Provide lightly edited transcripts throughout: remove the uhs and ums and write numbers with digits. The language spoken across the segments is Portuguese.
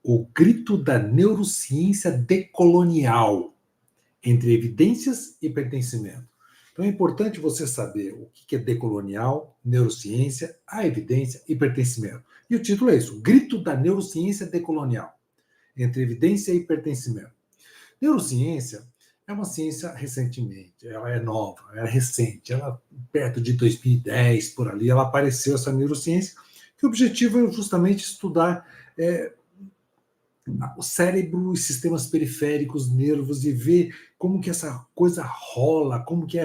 o grito da neurociência decolonial, entre evidências e pertencimento. Então é importante você saber o que é decolonial, neurociência, a evidência e pertencimento. E o título é isso, o grito da neurociência decolonial, entre evidência e pertencimento. Neurociência é uma ciência recentemente, ela é nova, ela é recente, ela perto de 2010, por ali, ela apareceu, essa neurociência, que o objetivo é justamente estudar o cérebro, os sistemas periféricos, nervos, e ver como que essa coisa rola, como que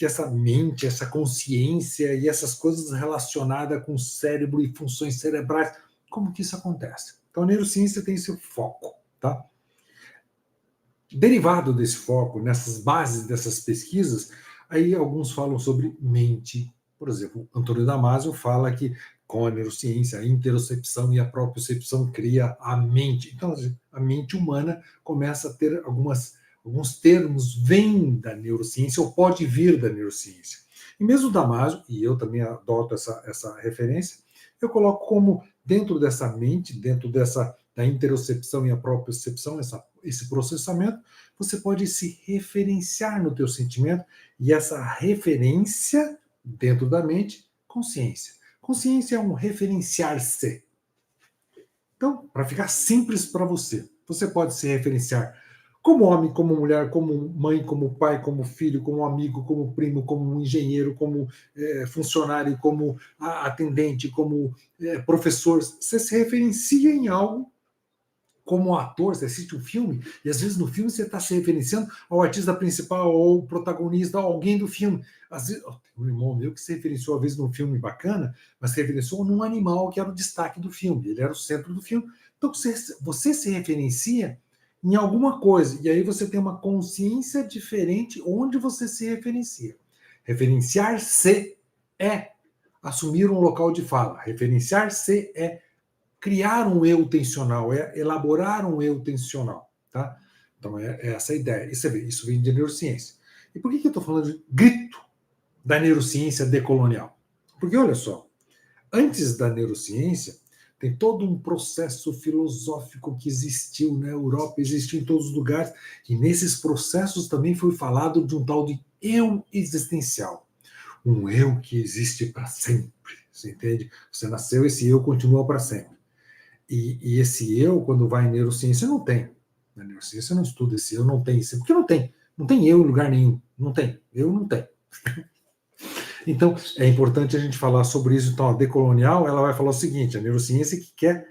essa mente, essa consciência e essas coisas relacionadas com o cérebro e funções cerebrais, como que isso acontece. Então a neurociência tem esse foco, tá? Derivado desse foco, nessas bases dessas pesquisas, aí alguns falam sobre mente. Por exemplo, Antônio Damasio fala que com a neurociência, a interocepção e a propriocepção cria a mente. Então, a mente humana começa a ter alguns termos, vêm da neurociência ou pode vir da neurociência. E mesmo Damasio, e eu também adoto essa referência, eu coloco como dentro dessa mente, dentro da interocepção e a propriocepção, esse processamento, você pode se referenciar no teu sentimento, e essa referência dentro da mente, consciência. Consciência é um referenciar-se. Então, para ficar simples para você, você pode se referenciar como homem, como mulher, como mãe, como pai, como filho, como amigo, como primo, como engenheiro, como funcionário, como atendente, como professor. Você se referencia em algo como ator. Você assiste um filme e às vezes no filme você está se referenciando ao artista principal ou protagonista, ou alguém do filme. Às vezes, um irmão meu que se referenciou às vezes num filme bacana, mas se referenciou num animal que era o destaque do filme, ele era o centro do filme. Então você se referencia em alguma coisa, e aí você tem uma consciência diferente onde você se referencia. Referenciar-se é assumir um local de fala. Referenciar-se é criar um eu tensional, é elaborar um eu tensional, tá? Então é essa a ideia. Isso vem de neurociência. E por que eu estou falando de grito da neurociência decolonial? Porque olha só, antes da neurociência tem todo um processo filosófico que existiu na Europa, existiu em todos os lugares, e nesses processos também foi falado de um tal de eu existencial. Um eu que existe para sempre, você entende? Você nasceu, esse eu continua para sempre. E esse eu, quando vai em neurociência, não tem. Na neurociência não estuda esse eu, não tem esse. Porque não tem. Não tem eu em lugar nenhum. Não tem. Eu não tem. Então, é importante a gente falar sobre isso. Então, a decolonial, ela vai falar o seguinte, a neurociência que quer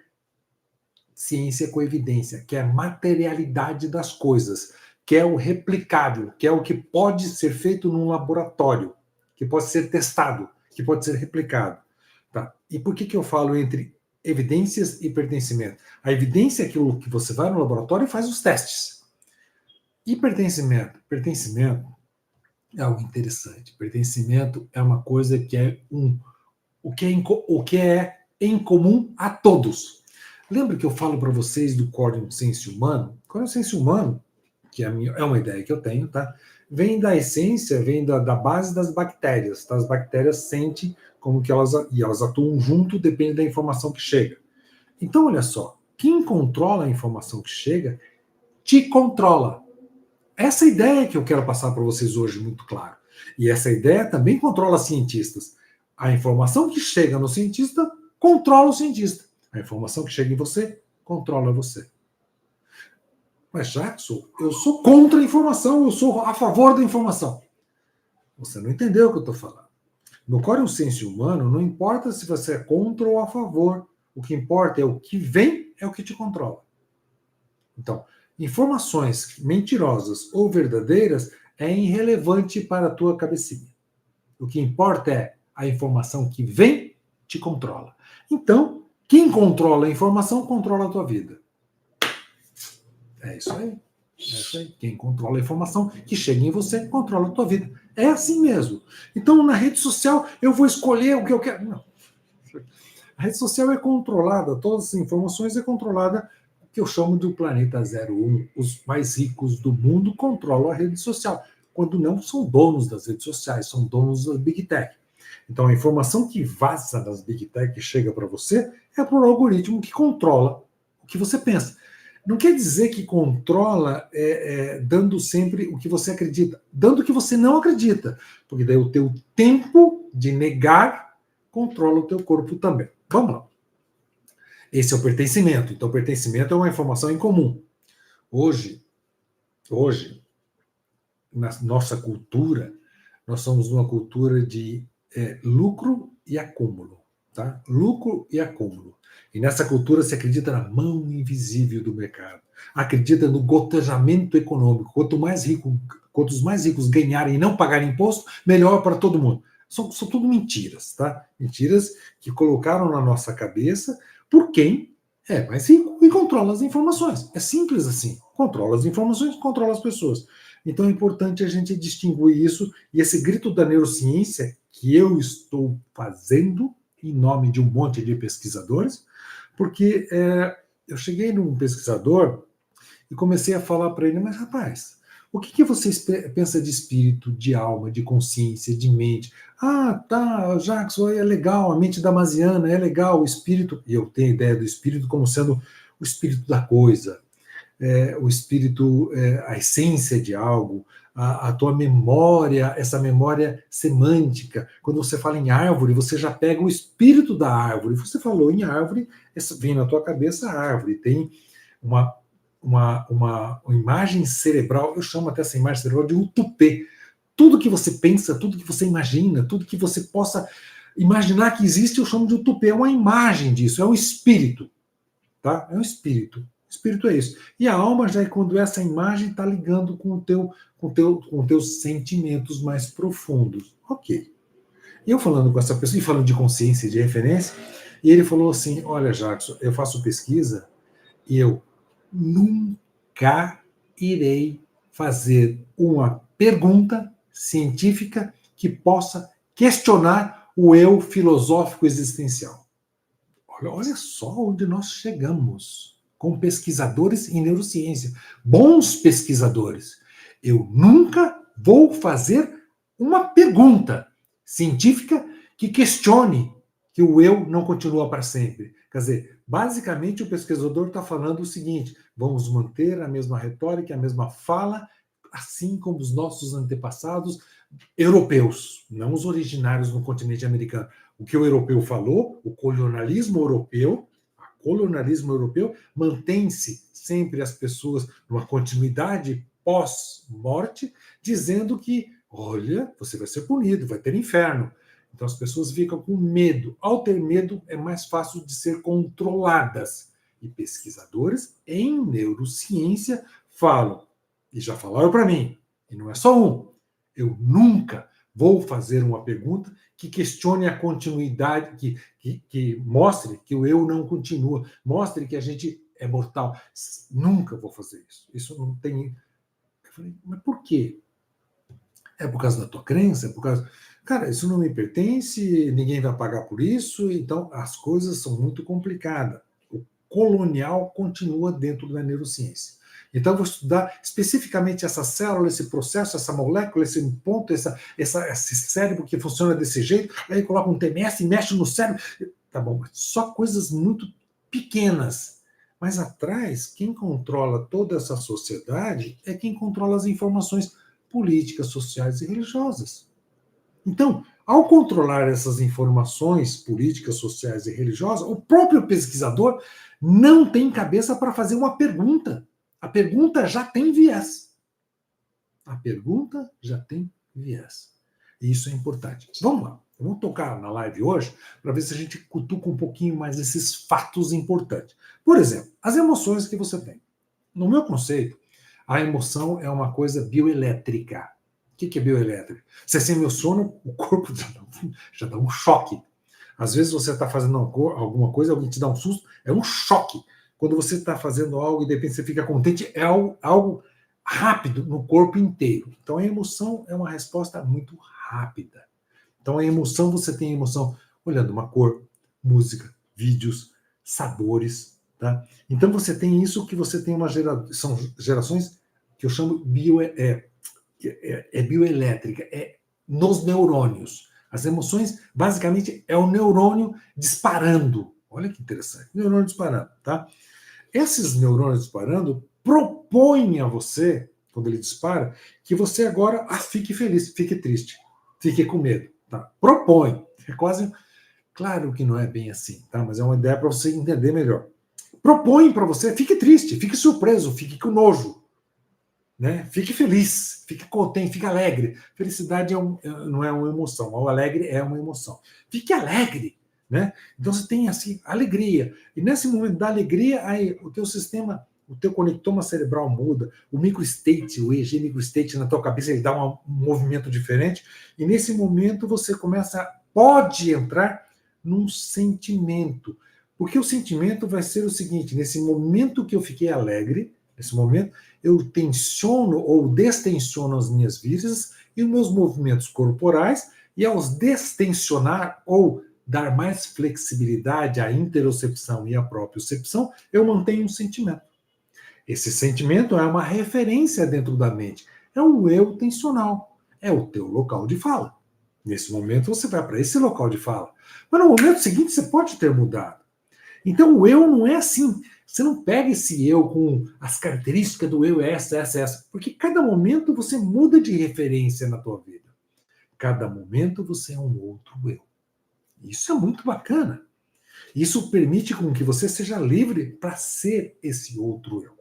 ciência com evidência, quer materialidade das coisas, quer o replicável, quer o que pode ser feito num laboratório, que pode ser testado, que pode ser replicado. Tá? E por que eu falo entre evidências e pertencimento? A evidência é aquilo que você vai no laboratório e faz os testes. E pertencimento? Pertencimento é algo interessante. Pertencimento é uma coisa que é o que é em comum a todos. Lembra que eu falo para vocês do código senso humano? O código senso humano, que é uma ideia que eu tenho, tá? Vem da essência, vem da base das bactérias. Tá? As bactérias sentem como que elas atuam junto, depende da informação que chega. Então, olha só, quem controla a informação que chega, te controla. Essa ideia que eu quero passar para vocês hoje, muito claro. E essa ideia também controla cientistas. A informação que chega no cientista, controla o cientista. A informação que chega em você, controla você. Mas, Jackson, eu sou contra a informação, eu sou a favor da informação. Você não entendeu o que eu estou falando. No código senso humano, não importa se você é contra ou a favor. O que importa é o que vem, é o que te controla. Então, informações mentirosas ou verdadeiras é irrelevante para a tua cabecinha. O que importa é a informação que vem, te controla. Então, quem controla a informação, controla a tua vida. É isso aí. É isso aí. Quem controla a informação que chega em você, controla a tua vida. É assim mesmo. Então, na rede social, eu vou escolher o que eu quero. Não. A rede social é controlada, todas as informações é controlada, que eu chamo do planeta 01. Os mais ricos do mundo controlam a rede social, quando não são donos das redes sociais, são donos da Big Tech. Então, a informação que vaza das Big Tech que chega para você é por um algoritmo que controla o que você pensa. Não quer dizer que controla dando sempre o que você acredita, dando o que você não acredita, porque daí o teu tempo de negar controla o teu corpo também. Vamos lá. Esse é o pertencimento. Então, pertencimento é uma informação em comum. Hoje, na nossa cultura, nós somos uma cultura de lucro e acúmulo. Tá? Lucro e acúmulo. E nessa cultura se acredita na mão invisível do mercado. Acredita no gotejamento econômico. Quantos mais ricos ganharem e não pagarem imposto, melhor para todo mundo. São tudo mentiras, tá? Mentiras que colocaram na nossa cabeça por quem é mais rico e controla as informações. É simples assim. Controla as informações, controla as pessoas. Então é importante a gente distinguir isso, e esse grito da neurociência que eu estou fazendo em nome de um monte de pesquisadores, porque eu cheguei num pesquisador e comecei a falar para ele, mas rapaz, o que você pensa de espírito, de alma, de consciência, de mente? Ah, tá, Jackson, é legal, a mente damasiana, é legal, o espírito, e eu tenho a ideia do espírito como sendo o espírito da coisa, o espírito, a essência de algo, a tua memória, essa memória semântica. Quando você fala em árvore, você já pega o espírito da árvore. Você falou em árvore, vem na tua cabeça a árvore. Tem uma imagem cerebral, eu chamo até essa imagem cerebral de um tupê. Tudo que você pensa, tudo que você imagina, tudo que você possa imaginar que existe, eu chamo de um tupê. É uma imagem disso, é um espírito. Tá? É um espírito. Espírito é isso. E a alma já é quando essa imagem está ligando com teus sentimentos mais profundos. Ok. E eu falando com essa pessoa, e falando de consciência e de referência, e ele falou assim, olha, Jackson, eu faço pesquisa e eu nunca irei fazer uma pergunta científica que possa questionar o eu filosófico existencial. Olha só onde nós chegamos com pesquisadores em neurociência, bons pesquisadores. Eu nunca vou fazer uma pergunta científica que questione que o eu não continua para sempre. Quer dizer, basicamente o pesquisador está falando o seguinte: vamos manter a mesma retórica, a mesma fala, assim como os nossos antepassados europeus, não os originários no continente americano. O que o europeu falou, o colonialismo europeu mantém-se sempre as pessoas numa continuidade pós-morte, dizendo que, olha, você vai ser punido, vai ter inferno. Então as pessoas ficam com medo. Ao ter medo, é mais fácil de ser controladas. E pesquisadores em neurociência falam, e já falaram para mim, e não é só um, eu nunca vou fazer uma pergunta que questione a continuidade, que mostre que o eu não continua, mostre que a gente é mortal. Nunca vou fazer isso. Isso não tem. Eu falei, mas por quê? É por causa da tua crença? É por causa. Cara, isso não me pertence, ninguém vai pagar por isso, então as coisas são muito complicadas. O colonial continua dentro da neurociência. Então, eu vou estudar especificamente essa célula, esse processo, essa molécula, esse ponto, esse cérebro que funciona desse jeito, aí coloca um TMS e mexe no cérebro. Tá bom, só coisas muito pequenas. Mas atrás, quem controla toda essa sociedade é quem controla as informações políticas, sociais e religiosas. Então, ao controlar essas informações políticas, sociais e religiosas, o próprio pesquisador não tem cabeça para fazer uma pergunta. A pergunta já tem viés. A pergunta já tem viés. E isso é importante. Vamos lá. Vamos tocar na live hoje para ver se a gente cutuca um pouquinho mais esses fatos importantes. Por exemplo, as emoções que você tem. No meu conceito, a emoção é uma coisa bioelétrica. O que é bioelétrica? Você se emociona, o corpo já dá um choque. Às vezes você está fazendo alguma coisa, alguém te dá um susto, é um choque. Quando você está fazendo algo e de repente você fica contente, é algo rápido no corpo inteiro. Então a emoção é uma resposta muito rápida. Então a emoção, você tem emoção olhando uma cor, música, vídeos, sabores. Tá? Então você tem isso que você tem são gerações que eu chamo bioelétrica, é nos neurônios. As emoções, basicamente, é o neurônio disparando. Olha que interessante, neurônio disparando, tá? esses neurônios disparando propõem a você, quando ele dispara, que você agora fique feliz, fique triste, fique com medo. Tá? Propõe. É quase. Claro que não é bem assim, tá? Mas é uma ideia para você entender melhor. Propõe para você, fique triste, fique surpreso, fique com nojo. Né? Fique feliz, fique contente, fique alegre. Felicidade não é uma emoção, o alegre é uma emoção. Fique alegre, né? Então você tem assim alegria. E nesse momento da alegria, aí o teu sistema, o teu conectoma cerebral muda, o microstate, o EEG microstate na tua cabeça, ele dá um movimento diferente. E nesse momento você pode entrar num sentimento. Porque o sentimento vai ser o seguinte: nesse momento que eu fiquei alegre, nesse momento, eu tensiono ou destensiono as minhas vísceras e os meus movimentos corporais, e ao destensionar ou dar mais flexibilidade à interocepção e à propriocepção, eu mantenho um sentimento. Esse sentimento é uma referência dentro da mente, é um eu tensional, é o teu local de fala. Nesse momento você vai para esse local de fala. Mas no momento seguinte você pode ter mudado. Então o eu não é assim. Você não pega esse eu com as características do eu, essa. Porque cada momento você muda de referência na tua vida. Cada momento você é um outro eu. Isso é muito bacana. Isso permite com que você seja livre para ser esse outro eu.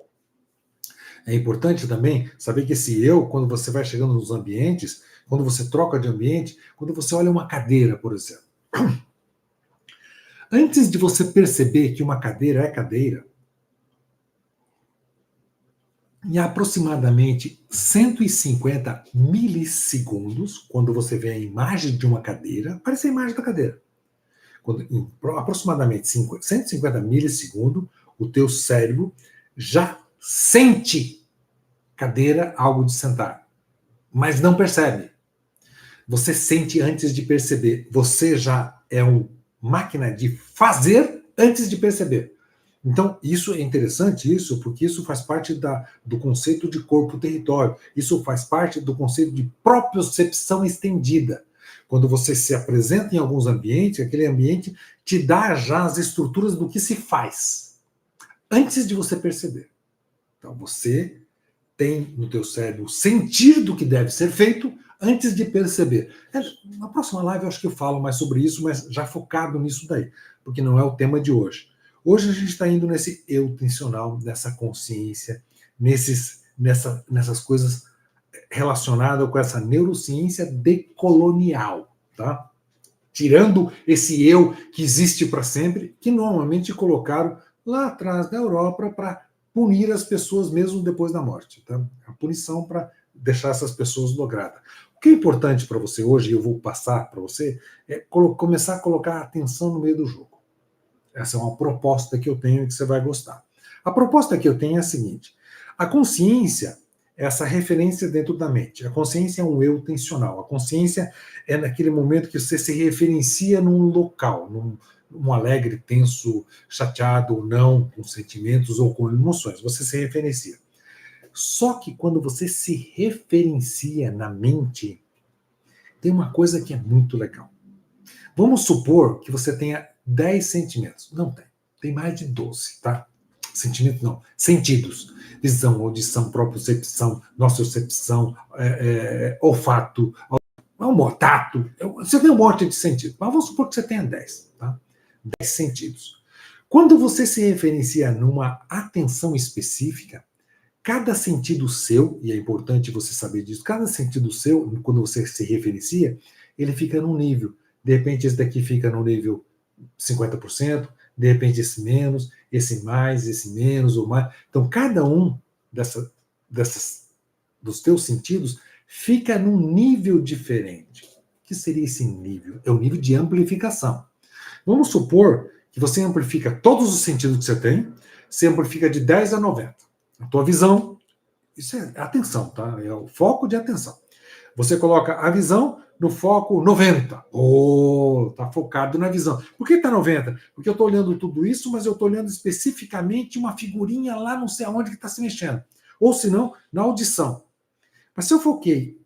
É importante também saber que esse eu, quando você vai chegando nos ambientes, quando você troca de ambiente, quando você olha uma cadeira, por exemplo. Antes de você perceber que uma cadeira é cadeira, em aproximadamente 150 milissegundos, quando você vê a imagem de uma cadeira, aparece a imagem da cadeira. Em aproximadamente 150 milissegundos, o teu cérebro já sente cadeira, algo de sentar, mas não percebe. Você sente antes de perceber. Você já é uma máquina de fazer antes de perceber. Então, isso é interessante, porque isso faz parte do conceito de corpo-território. Isso faz parte do conceito de propriocepção estendida. Quando você se apresenta em alguns ambientes, aquele ambiente te dá já as estruturas do que se faz, antes de você perceber. Então, você tem no teu cérebro o sentir do que deve ser feito antes de perceber. Na próxima live eu acho que eu falo mais sobre isso, mas já focado nisso daí, porque não é o tema de hoje. Hoje a gente está indo nesse eu tensional, nessa consciência, nessas coisas relacionadas com essa neurociência decolonial, tá? Tirando esse eu que existe para sempre, que normalmente colocaram lá atrás da Europa para punir as pessoas mesmo depois da morte, tá? A punição para deixar essas pessoas logradas. O que é importante para você hoje, e eu vou passar para você, é começar a colocar atenção no meio do jogo. Essa é uma proposta que eu tenho e que você vai gostar. A proposta que eu tenho é a seguinte: a consciência é essa referência dentro da mente. A consciência é um eu tensional. A consciência é naquele momento que você se referencia num local, num alegre, tenso, chateado ou não, com sentimentos ou com emoções. Você se referencia. Só que quando você se referencia na mente, tem uma coisa que é muito legal. Vamos supor que você tenha 10 sentimentos. Não tem. Tem mais de 12, tá? Sentimentos não. Sentidos. Visão, audição, propriocepção, nociocepção, olfato, tato. Você tem um monte de sentidos. Mas vamos supor que você tenha 10, tá? 10 sentidos. Quando você se referencia numa atenção específica, cada sentido seu, e é importante você saber disso, cada sentido seu, quando você se referencia, ele fica num nível. De repente, esse daqui fica no nível 50%, de repente esse menos, esse mais, esse menos ou mais. Então, cada um dos teus sentidos fica num nível diferente. O que seria esse nível? É o nível de amplificação. Vamos supor que você amplifica todos os sentidos que você tem, você amplifica de 10 a 90. A tua visão, isso é atenção, tá? É o foco de atenção. Você coloca a visão no foco 90. Tá focado na visão. Por que está 90? Porque eu estou olhando tudo isso, mas eu estou olhando especificamente uma figurinha lá não sei aonde que está se mexendo. Ou se não, na audição. Mas se eu foquei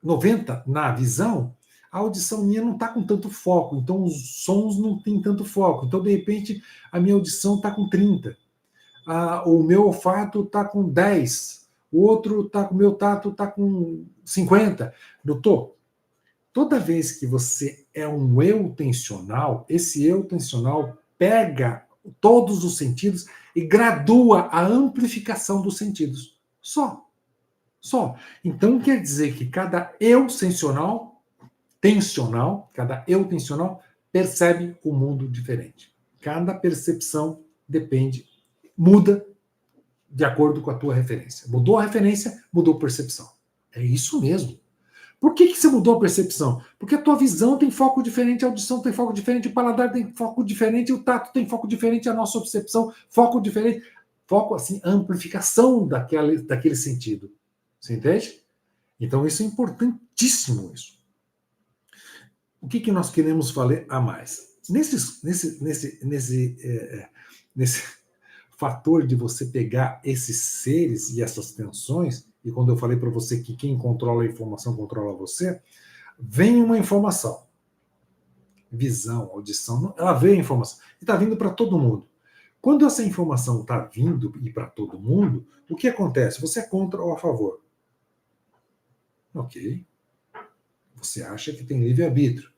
90 na visão, a audição minha não está com tanto foco, então os sons não têm tanto foco. Então, de repente, a minha audição está com 30. o meu olfato está com 10, o outro tá, o meu tato está com 50. Doutor, toda vez que você é um eu tensional, esse eu tensional pega todos os sentidos e gradua a amplificação dos sentidos. Só. Então quer dizer que cada eu cada eu tensional percebe o mundo diferente. Cada percepção muda de acordo com a tua referência. Mudou a referência, mudou a percepção. É isso mesmo. Por que você mudou a percepção? Porque a tua visão tem foco diferente, a audição tem foco diferente, o paladar tem foco diferente, o tato tem foco diferente, a nossa percepção, foco diferente. Foco, assim, amplificação daquele sentido. Você entende? Então, isso é importantíssimo, isso. O que nós queremos falar a mais? Nesse fator de você pegar esses seres e essas tensões, e quando eu falei para você que quem controla a informação controla você, vem uma informação. Visão, audição, ela vê a informação. E está vindo para todo mundo. Quando essa informação está vindo e para todo mundo, o que acontece? Você é contra ou a favor? Ok. Você acha que tem livre-arbítrio?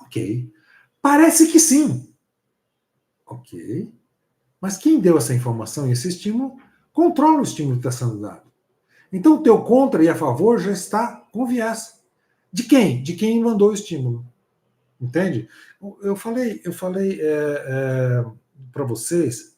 Ok. Parece que sim. Ok. Mas quem deu essa informação e esse estímulo controla o estímulo que está sendo dado. Então, o teu contra e a favor já está com viés. De quem? De quem mandou o estímulo. Entende? Eu falei para vocês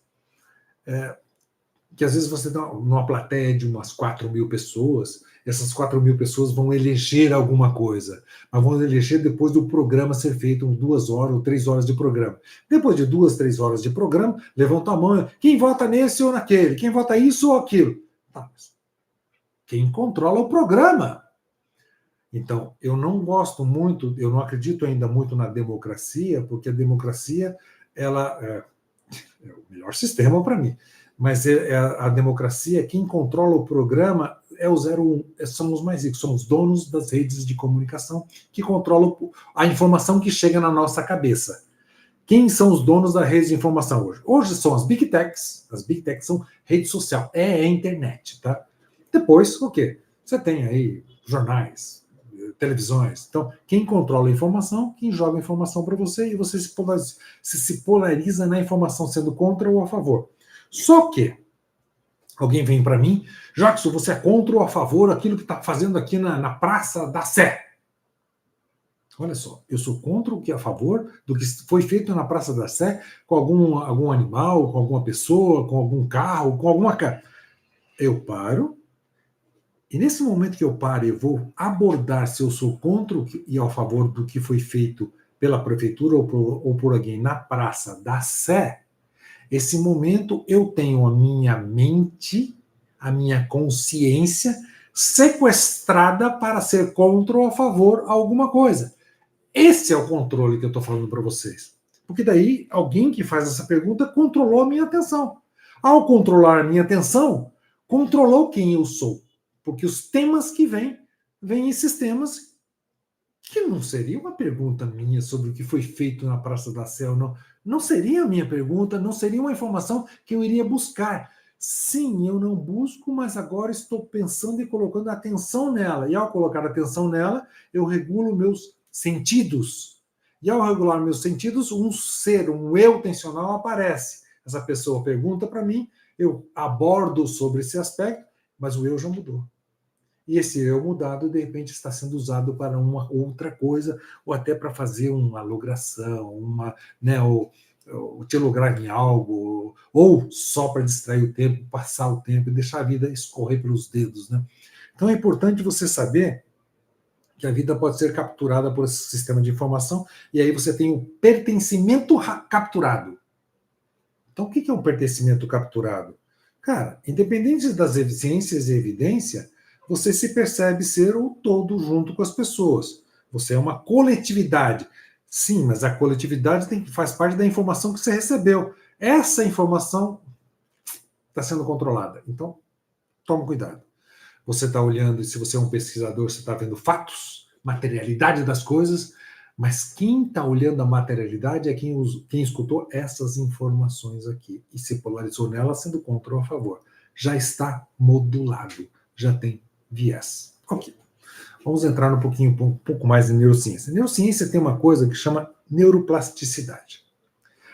que às vezes você está numa plateia de umas 4.000 pessoas, essas 4.000 pessoas vão eleger alguma coisa, mas vão eleger depois do programa ser feito 2 horas ou 3 horas de programa. Depois de 2, 3 horas de programa, levanta a mão, quem vota nesse ou naquele, quem vota isso ou aquilo. Tá, mas quem controla o programa? Então, eu não gosto muito, eu não acredito ainda muito na democracia, porque a democracia ela é o melhor sistema para mim. Mas a democracia, quem controla o programa é o 01, somos mais ricos, somos donos das redes de comunicação que controlam a informação que chega na nossa cabeça. Quem são os donos da rede de informação hoje? Hoje são as Big Techs. As Big Techs são rede social, é a internet, tá? Depois, o quê? Você tem aí jornais, televisões. Então, quem controla a informação, quem joga a informação para você, e você se polariza na informação, sendo contra ou a favor. Só que alguém vem para mim, Jackson, você é contra ou a favor daquilo que está fazendo aqui na Praça da Sé? Olha só, eu sou contra o que é a favor do que foi feito na Praça da Sé com algum animal, com alguma pessoa, com algum carro, com alguma... Eu paro, e nesse momento que eu paro, eu vou abordar se eu sou contra e a favor do que foi feito pela prefeitura ou por alguém na Praça da Sé. Esse momento eu tenho a minha mente, a minha consciência sequestrada para ser contra ou a favor a alguma coisa. Esse é o controle que eu estou falando para vocês. Porque daí alguém que faz essa pergunta controlou a minha atenção. Ao controlar a minha atenção, controlou quem eu sou. Porque os temas que vêm esses temas que não seria uma pergunta minha sobre o que foi feito na Praça da Sé ou não. Não seria a minha pergunta, não seria uma informação que eu iria buscar. Sim, eu não busco, mas agora estou pensando e colocando atenção nela. E ao colocar atenção nela, eu regulo meus sentidos. E ao regular meus sentidos, um eu tensional aparece. Essa pessoa pergunta para mim, eu abordo sobre esse aspecto, mas o eu já mudou. E esse eu mudado, de repente, está sendo usado para uma outra coisa, ou até para fazer uma logração, ou te lograr em algo, ou só para distrair o tempo, passar o tempo e deixar a vida escorrer pelos dedos. Né? Então é importante você saber que a vida pode ser capturada por esse sistema de informação, e aí você tem o pertencimento capturado. Então o que é um pertencimento capturado? Cara, independente das ciências e evidência, você se percebe ser o todo junto com as pessoas. Você é uma coletividade. Sim, mas a coletividade faz parte da informação que você recebeu. Essa informação está sendo controlada. Então, toma cuidado. Você está olhando, e se você é um pesquisador, você está vendo fatos, materialidade das coisas, Mas quem está olhando a materialidade é quem escutou essas informações aqui e se polarizou nela, sendo contra ou a favor. Já está modulado, já tem viés. Ok. Vamos entrar um pouco mais em neurociência. Neurociência tem uma coisa que chama neuroplasticidade.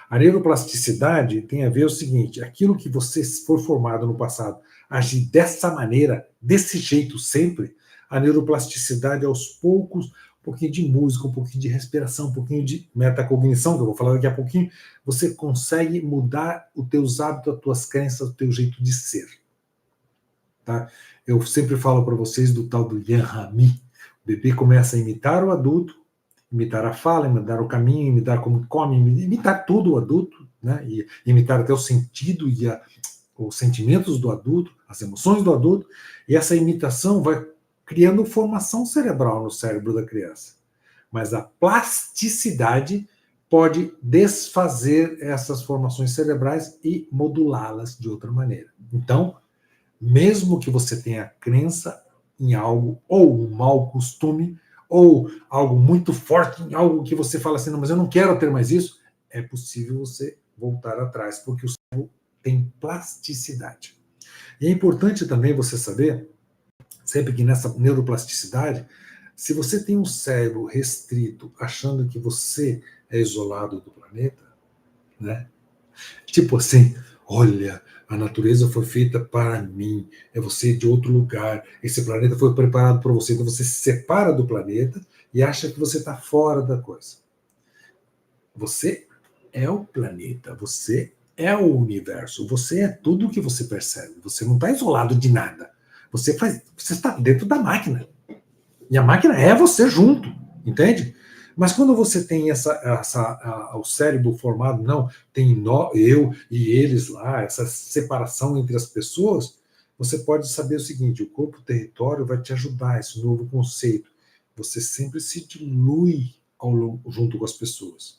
A neuroplasticidade tem a ver o seguinte: aquilo que você for formado no passado agir dessa maneira, desse jeito sempre, a neuroplasticidade aos poucos, um pouquinho de música, um pouquinho de respiração, um pouquinho de metacognição, que eu vou falar daqui a pouquinho, você consegue mudar os teus hábitos, as tuas crenças, o teu jeito de ser. Tá? Eu sempre falo para vocês do tal do Yan Rami. O bebê começa a imitar o adulto, imitar a fala, imitar o caminho, imitar como come, imitar tudo o adulto, né? E imitar até o sentido e os sentimentos do adulto, as emoções do adulto, e essa imitação vai criando formação cerebral no cérebro da criança. Mas a plasticidade pode desfazer essas formações cerebrais e modulá-las de outra maneira. Então, mesmo que você tenha crença em algo, ou um mau costume, ou algo muito forte, em algo que você fala assim, não, mas eu não quero ter mais isso, é possível você voltar atrás, porque o cérebro tem plasticidade. E é importante também você saber, sempre que nessa neuroplasticidade, se você tem um cérebro restrito, achando que você é isolado do planeta, né? Tipo assim, olha, a natureza foi feita para mim, é você de outro lugar, esse planeta foi preparado para você, então você se separa do planeta e acha que você está fora da coisa. Você é o planeta, você é o universo, você é tudo o que você percebe, você não está isolado de nada, você está dentro da máquina, e a máquina é você junto, entende? Mas quando você tem o cérebro formado, não, tem eu e eles lá, essa separação entre as pessoas, você pode saber o seguinte: o corpo-território vai te ajudar, esse novo conceito. Você sempre se dilui junto com as pessoas.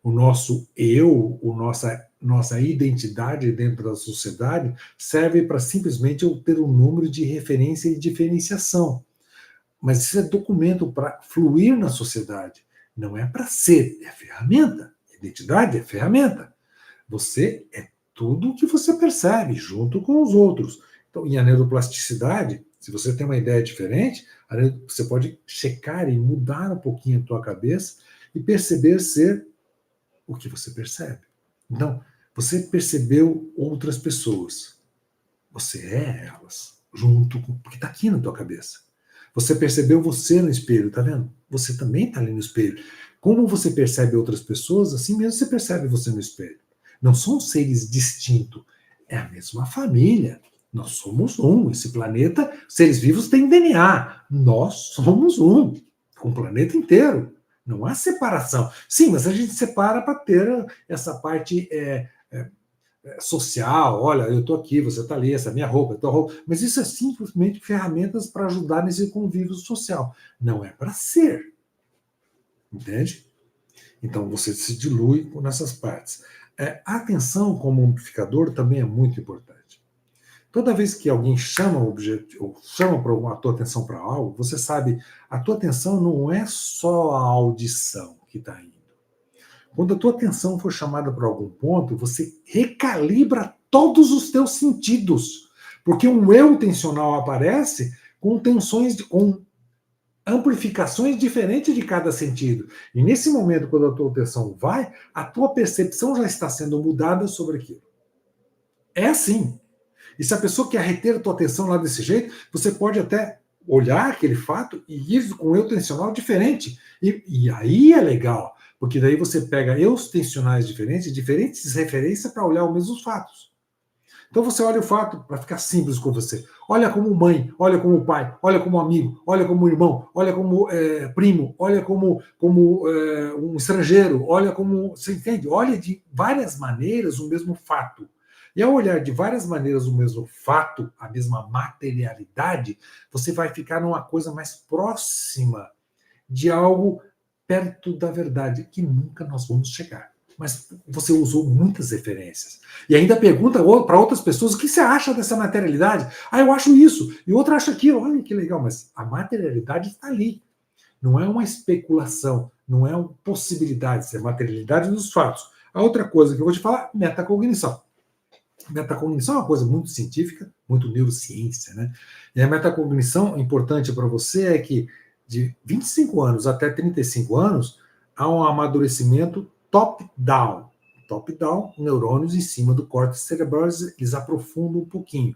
O nosso eu, nossa identidade dentro da sociedade, serve para simplesmente eu ter um número de referência e diferenciação. Mas isso é documento para fluir na sociedade. Não é para ser, é ferramenta. Identidade é ferramenta. Você é tudo o que você percebe, junto com os outros. Então, e a neuroplasticidade, se você tem uma ideia diferente, você pode checar e mudar um pouquinho a tua cabeça e perceber ser o que você percebe. Então, você percebeu outras pessoas. Você é elas, junto com... porque está aqui na tua cabeça. Você percebeu você no espelho, tá vendo? Você também está ali no espelho. Como você percebe outras pessoas, assim mesmo você percebe você no espelho. Não são seres distintos, é a mesma família. Nós somos um. Esse planeta, seres vivos têm DNA. Nós somos um, com o planeta inteiro. Não há separação. Sim, mas a gente separa para ter essa parte social. Olha, eu estou aqui, você está ali, essa é a minha roupa, a tua roupa. Mas isso é simplesmente ferramentas para ajudar nesse convívio social. Não é para ser. Entende? Então você se dilui nessas partes. A atenção como amplificador também é muito importante. Toda vez que alguém chama o objetivo, ou chama a tua atenção para algo, você sabe, a tua atenção não é só a audição que está indo. Quando a tua atenção for chamada para algum ponto, você recalibra todos os teus sentidos. Porque um eu tensional aparece com com amplificações diferentes de cada sentido. E nesse momento, quando a tua atenção vai, a tua percepção já está sendo mudada sobre aquilo. É assim. E se a pessoa quer reter a tua atenção lá desse jeito, você pode até olhar aquele fato e ir com um eu tensional diferente. E aí é legal, porque daí você pega eus tensionais diferentes, diferentes referências para olhar os mesmos fatos. Então você olha o fato, para ficar simples com você, olha como mãe, olha como pai, olha como amigo, olha como irmão, olha como primo, olha como um estrangeiro, olha como... Você entende? Olha de várias maneiras o mesmo fato. E ao olhar de várias maneiras o mesmo fato, a mesma materialidade, você vai ficar numa coisa mais próxima de algo perto da verdade, que nunca nós vamos chegar. Mas você usou muitas referências. E ainda pergunta para outras pessoas o que você acha dessa materialidade. Ah, eu acho isso. E outra acha aquilo. Olha que legal, mas a materialidade está ali. não é uma especulação, não é uma possibilidade, é a materialidade dos fatos. A outra coisa que eu vou te falar, metacognição. Metacognição é uma coisa muito científica, muito neurociência, né? E a metacognição, importante para você é que de 25 anos até 35 anos, há um amadurecimento top-down. Top-down, neurônios em cima do córtex cerebral, eles aprofundam um pouquinho.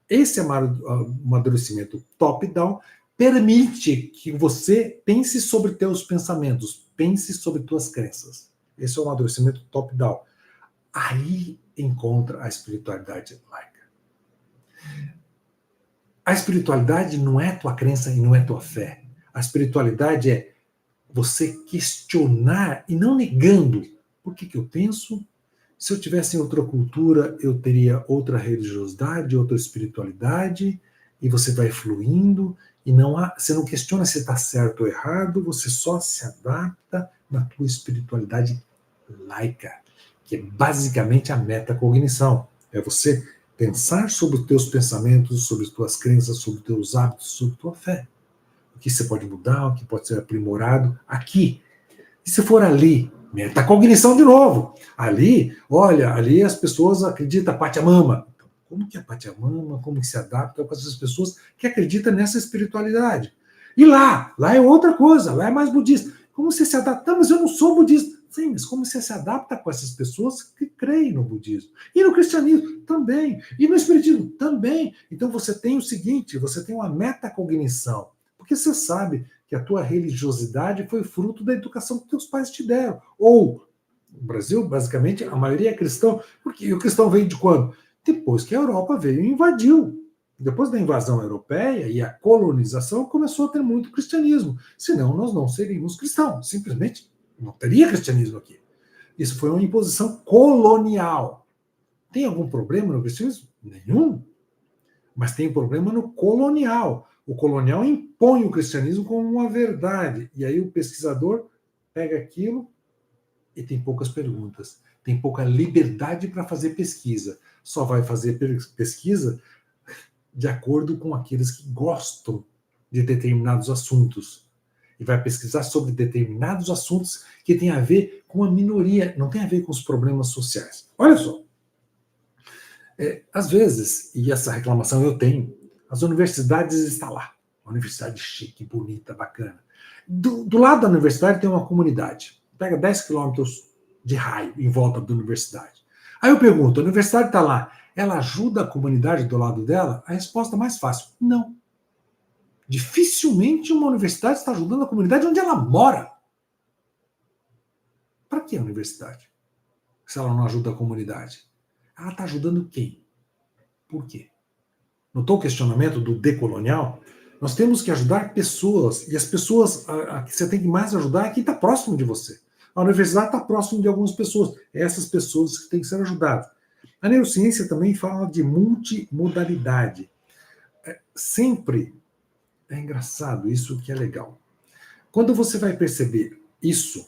Esse amadurecimento top-down permite que você pense sobre teus pensamentos, pense sobre tuas crenças. Esse é o amadurecimento top-down. Aí encontra a espiritualidade laica. A espiritualidade não é tua crença e não é tua fé. A espiritualidade é você questionar e não negando. Por que eu penso? Se eu tivesse em outra cultura, eu teria outra religiosidade, outra espiritualidade, e você vai fluindo, e você não questiona se está certo ou errado, você só se adapta na tua espiritualidade laica, que é basicamente a metacognição. É você pensar sobre os teus pensamentos, sobre as tuas crenças, sobre os teus hábitos, sobre a tua fé. O que você pode mudar, o que pode ser aprimorado aqui. E se for ali, metacognição de novo. Ali, olha, ali as pessoas acreditam Pachamama. Então, como que é Pachamama? Como que se adapta com essas pessoas que acreditam nessa espiritualidade? E lá é outra coisa, lá é mais budista. Como você se adapta? Mas eu não sou budista. Sim, mas como você se adapta com essas pessoas que creem no budismo? E no cristianismo também. E no espiritismo também. Então você tem o seguinte, você tem uma metacognição. Porque você sabe que a tua religiosidade foi fruto da educação que teus pais te deram. Ou, no Brasil, basicamente, a maioria é cristão. Porque o cristão veio de quando? Depois que a Europa veio e invadiu. Depois da invasão europeia e a colonização, começou a ter muito cristianismo. Senão, nós não seríamos cristãos. Simplesmente não teria cristianismo aqui. Isso foi uma imposição colonial. Tem algum problema no cristianismo? Nenhum. Mas tem um problema no colonial. O colonial impõe o cristianismo como uma verdade. E aí o pesquisador pega aquilo e tem poucas perguntas. Tem pouca liberdade para fazer pesquisa. Só vai fazer pesquisa de acordo com aqueles que gostam de determinados assuntos. E vai pesquisar sobre determinados assuntos que têm a ver com a minoria, não tem a ver com os problemas sociais. Olha só. Às vezes, e essa reclamação eu tenho, as universidades estão lá. Uma universidade chique, bonita, bacana. Do lado da universidade tem uma comunidade. Pega 10 quilômetros de raio em volta da universidade. Aí eu pergunto, a universidade está lá, ela ajuda a comunidade do lado dela? A resposta é mais fácil, não. Dificilmente uma universidade está ajudando a comunidade onde ela mora. Para que a universidade? Se ela não ajuda a comunidade? Ela está ajudando quem? Por quê? Notou o questionamento do decolonial? Nós temos que ajudar pessoas, e as pessoas a que você tem que mais ajudar é quem está próximo de você. A universidade está próximo de algumas pessoas. É essas pessoas que têm que ser ajudadas. A neurociência também fala de multimodalidade. Sempre é engraçado isso que é legal. Quando você vai perceber isso,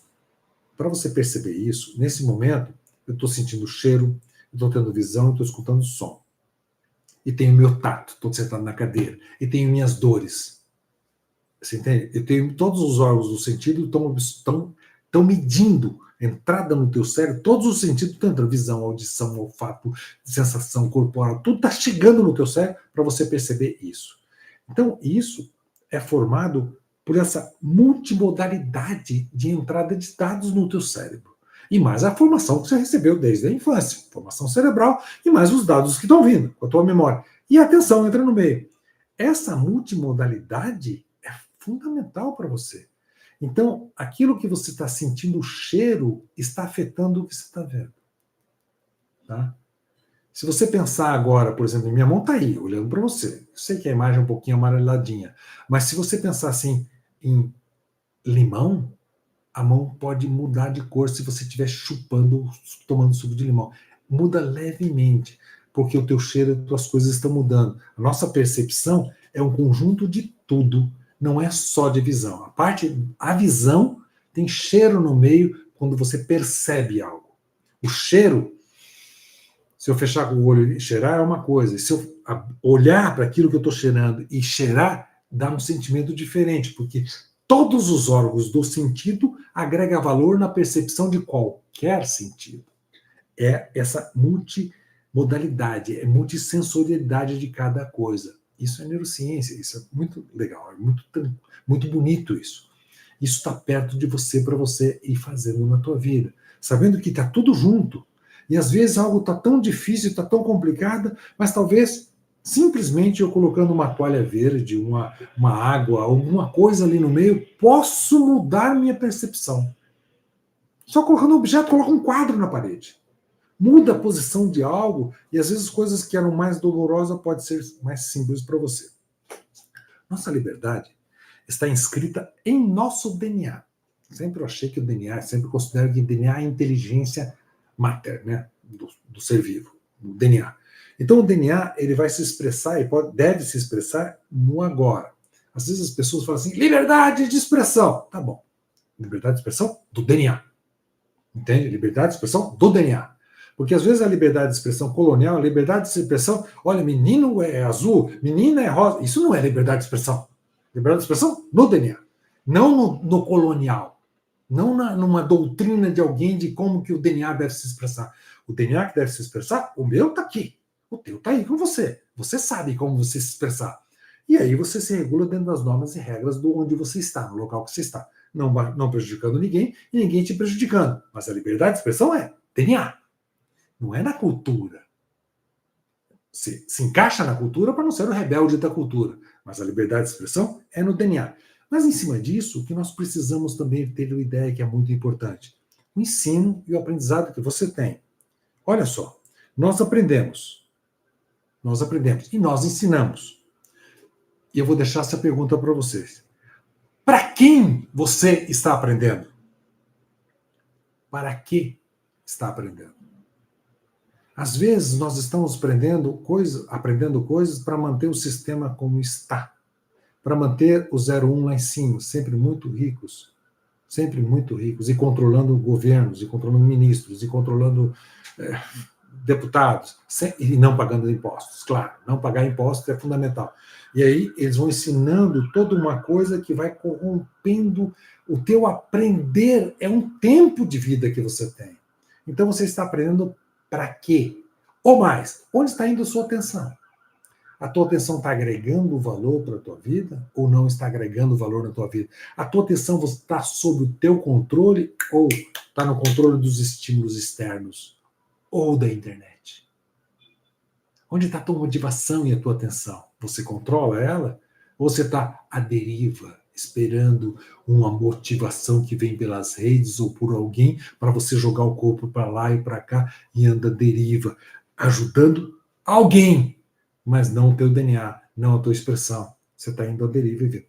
para você perceber isso, nesse momento, eu estou sentindo cheiro, estou tendo visão, estou escutando som. E tenho meu tato, estou sentado na cadeira. E tenho minhas dores. Você entende? Eu tenho todos os órgãos do sentido estão medindo a entrada no teu cérebro, todos os sentidos estão entrando. Visão, audição, olfato, sensação corporal, tudo está chegando no teu cérebro para você perceber isso. Então, isso é formado por essa multimodalidade de entrada de dados no teu cérebro. E mais a formação que você recebeu desde a infância, formação cerebral, e mais os dados que estão vindo, com a tua memória. E a atenção entra no meio. Essa multimodalidade é fundamental para você. Então, aquilo que você está sentindo, o cheiro, está afetando o que você está vendo. Tá? Se você pensar agora, por exemplo, minha mão está aí, olhando para você. Eu sei que a imagem é um pouquinho amareladinha, mas se você pensar assim em limão, a mão pode mudar de cor se você estiver chupando, tomando suco de limão. Muda levemente, porque o teu cheiro e as tuas coisas estão mudando. A nossa percepção é um conjunto de tudo, não é só de visão. A visão tem cheiro no meio quando você percebe algo. O cheiro, se eu fechar o olho e cheirar, é uma coisa. Se eu olhar para aquilo que eu estou cheirando e cheirar, dá um sentimento diferente, porque todos os órgãos do sentido agrega valor na percepção de qualquer sentido. É essa multimodalidade, é multissensorialidade de cada coisa. Isso é neurociência, isso é muito legal, é muito bonito isso. Isso está perto de você para você ir fazendo na tua vida, sabendo que está tudo junto. E às vezes algo está tão difícil, está tão complicado, mas talvez simplesmente eu colocando uma toalha verde, uma água, alguma coisa ali no meio, posso mudar minha percepção. Só colocando um objeto, coloca um quadro na parede. Muda a posição de algo e às vezes coisas que eram mais dolorosas podem ser mais simples para você. Nossa liberdade está inscrita em nosso DNA. Sempre eu achei que o DNA, sempre considero que o DNA é a inteligência mater, né, do ser vivo, o DNA. Então o DNA ele vai se expressar e deve se expressar no agora. Às vezes as pessoas falam assim, liberdade de expressão. Tá bom, liberdade de expressão do DNA. Entende? Liberdade de expressão do DNA. Porque às vezes a liberdade de expressão colonial, a liberdade de expressão, olha, menino é azul, menina é rosa, isso não é liberdade de expressão. Liberdade de expressão no DNA, não no colonial, não numa doutrina de alguém de como que o DNA deve se expressar. O DNA que deve se expressar, o meu está aqui, o teu está aí com você. Você sabe como você se expressar. E aí você se regula dentro das normas e regras do onde você está, no local que você está. Não prejudicando ninguém e ninguém te prejudicando. Mas a liberdade de expressão é DNA. Não é na cultura. Se encaixa na cultura para não ser o rebelde da cultura. Mas a liberdade de expressão é no DNA. Mas em cima disso, o que nós precisamos também ter uma ideia que é muito importante. O ensino e o aprendizado que você tem. Olha só, nós aprendemos e nós ensinamos. E eu vou deixar essa pergunta para vocês. Para quem você está aprendendo? Para que está aprendendo? Às vezes nós estamos aprendendo coisas para manter o sistema como está, para manter o 01 lá em cima, sempre muito ricos, e controlando governos, e controlando ministros, e controlando deputados, e não pagando impostos. Claro, não pagar impostos é fundamental. E aí eles vão ensinando toda uma coisa que vai corrompendo o teu aprender, é um tempo de vida que você tem. Então você está aprendendo para quê? Ou mais, onde está indo a sua atenção? A tua atenção está agregando valor para a tua vida ou não está agregando valor na tua vida? A tua atenção está sob o teu controle ou está no controle dos estímulos externos ou da internet? Onde está a tua motivação e a tua atenção? Você controla ela? Ou você está à deriva, esperando uma motivação que vem pelas redes ou por alguém para você jogar o corpo para lá e para cá e anda à deriva, ajudando alguém, mas não o teu DNA, não a tua expressão. Você está indo à deriva,